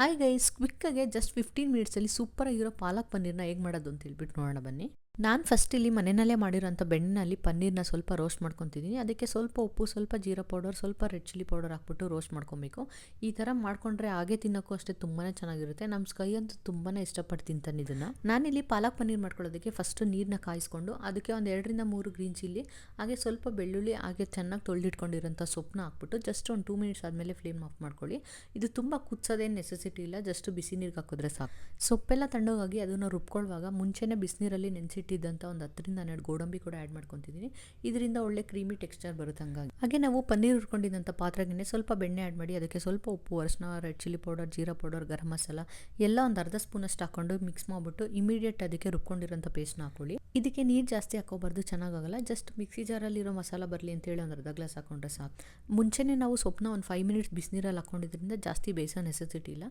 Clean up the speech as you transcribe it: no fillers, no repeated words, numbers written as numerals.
Hi guys, ಕ್ವಿಕ್ಕಾಗೆ just 15 ಮಿನಿಟ್ಸಲ್ಲಿ ಸೂಪರಾಗಿರೋ ಪಾಲಕ್ ಪನ್ನೀರ್ನ ಹೇಗೆ ಮಾಡೋದು ಅಂತ ಹೇಳ್ಬಿಟ್ಟು ನೋಡೋಣ ಬನ್ನಿ. ನಾನು ಫಸ್ಟ್ ಇಲ್ಲಿ ಮನೆಯಲ್ಲೇ ಮಾಡಿರೋಂಥ ಬೆಣ್ಣೆನಲ್ಲಿ ಪನ್ನೀರ್ನ ಸ್ವಲ್ಪ ರೋಸ್ಟ್ ಮಾಡ್ಕೊತಿದ್ದೀನಿ. ಅದಕ್ಕೆ ಸ್ವಲ್ಪ ಉಪ್ಪು, ಸ್ವಲ್ಪ ಜೀರಾ ಪೌಡರ್, ಸ್ವಲ್ಪ ರೆಡ್ ಚಿಲ್ಲಿ ಪೌಡರ್ ಹಾಕ್ಬಿಟ್ಟು ರೋಸ್ಟ್ ಮಾಡ್ಕೊಬೇಕು. ಈ ಥರ ಮಾಡ್ಕೊಂಡ್ರೆ ಹಾಗೆ ತಿನ್ನೋಕ್ಕೂ ಅಷ್ಟೇ ತುಂಬಾ ಚೆನ್ನಾಗಿರುತ್ತೆ. ನಮ್ಮ ಸ್ಕೈ ಅಂತೂ ತುಂಬಾ ಇಷ್ಟಪಟ್ಟು ತಿಂತಾನೆ ಇದನ್ನು. ನಾನಿಲ್ಲಿ ಪಾಲಕ್ ಪನ್ನೀರ್ ಮಾಡ್ಕೊಳ್ಳೋದಕ್ಕೆ ಫಸ್ಟು ನೀರನ್ನ ಕಾಯಿಸ್ಕೊಂಡು ಅದಕ್ಕೆ ಒಂದು 2ರಿಂದ 3 ಗ್ರೀನ್ ಚಿಲ್ಲಿ, ಹಾಗೆ ಸ್ವಲ್ಪ ಬೆಳ್ಳುಳ್ಳಿ, ಹಾಗೆ ಚೆನ್ನಾಗಿ ತೊಳೆದಿಟ್ಕೊಂಡಿರೋಂಥ ಸೊಪ್ಪನ್ನ ಹಾಕ್ಬಿಟ್ಟು ಜಸ್ಟ್ ಒಂದು 2 ಮಿನಿಟ್ಸ್ ಆದಮೇಲೆ ಫ್ಲೇಮ್ ಆಫ್ ಮಾಡ್ಕೊಳ್ಳಿ. ಇದು ತುಂಬ ಕುದಿಸೋದೇನು ನೆಸೆಸಿಟಿ ಇಲ್ಲ, ಜಸ್ಟ್ ಬಿಸಿ ನೀರಿಗೆ ಹಾಕಿದ್ರೆ ಸಾಕು. ಸೊಪ್ಪೆಲ್ಲ ತಣ್ಣಗಾಗಿ ಅದನ್ನು ರುಬ್ಕೊಳ್ಳುವಾಗ ಮುಂಚೆನೇ ಬಿಸಿನೀರಲ್ಲಿ ನೆನೆಸಿಟ್ಟಿದ್ದಂಥ ಒಂದು 10ರಿಂದ 12 ಗೋಡಂಬಿ ಕೂಡ ಆ್ಯಡ್ ಮಾಡ್ಕೊತಿದ್ದೀನಿ. ಇದರಿಂದ ಒಳ್ಳೆ ಕ್ರೀಮಿ ಟೆಕ್ಸ್ಚರ್ ಬರುತ್ತೆ. ಹಂಗಾಗಿ ಹಾಗೆ ನಾವು ಪನ್ನೀರ್ ಹುರ್ಕೊಂಡಿದ್ದಂಥ ಪಾತ್ರೆಗೆ ಸ್ವಲ್ಪ ಬೆಣ್ಣೆ ಆ್ಯಡ್ ಮಾಡಿ ಅದಕ್ಕೆ ಸ್ವಲ್ಪ ಉಪ್ಪು, ಅರಿಶಿನ, ರೆಡ್ ಚಿಲ್ಲಿ ಪೌಡರ್, ಜೀರಾ ಪೌಡರ್, ಗರಂ ಮಸಾಲ ಎಲ್ಲ ಒಂದು ಅರ್ಧ ಸ್ಪೂನಷ್ಟು ಹಾಕೊಂಡು ಮಿಕ್ಸ್ ಮಾಡಿಬಿಟ್ಟು ಇಮಿಡಿಯೇಟ್ ಅದಕ್ಕೆ ರುಬ್ಕೊಂಡಿರೋಂಥ ಪೇಸ್ಟ್ನ ಹಾಕೊಳ್ಳಿ. ಇದಕ್ಕೆ ನೀರು ಜಾಸ್ತಿ ಹಾಕೋಬಾರ್ದು, ಚೆನ್ನಾಗಾಗಲ್ಲ. ಜಸ್ಟ್ ಮಿಕ್ಸಿ ಜಾರಲ್ಲಿರೋ ಮಸಾಲ ಬರಲಿ ಅಂತೇಳಿ ಒಂದು ಅರ್ಧ ಗ್ಲಾಸ್ ಹಾಕೊಂಡ್ರೆ ಸಾಕು. ಮುಂಚೆನೇ ನಾವು ಸೊಪ್ಪನ್ನ ಒಂದು 5 ಮಿನಿಟ್ಸ್ ಬಿಸಿನೀರಲ್ಲಿ ಹಾಕೊಂಡಿದ್ರಿಂದ ಜಾಸ್ತಿ ಬೇಯಿಸೋ ನೆಸೆಸಿಟಿ ಇಲ್ಲ.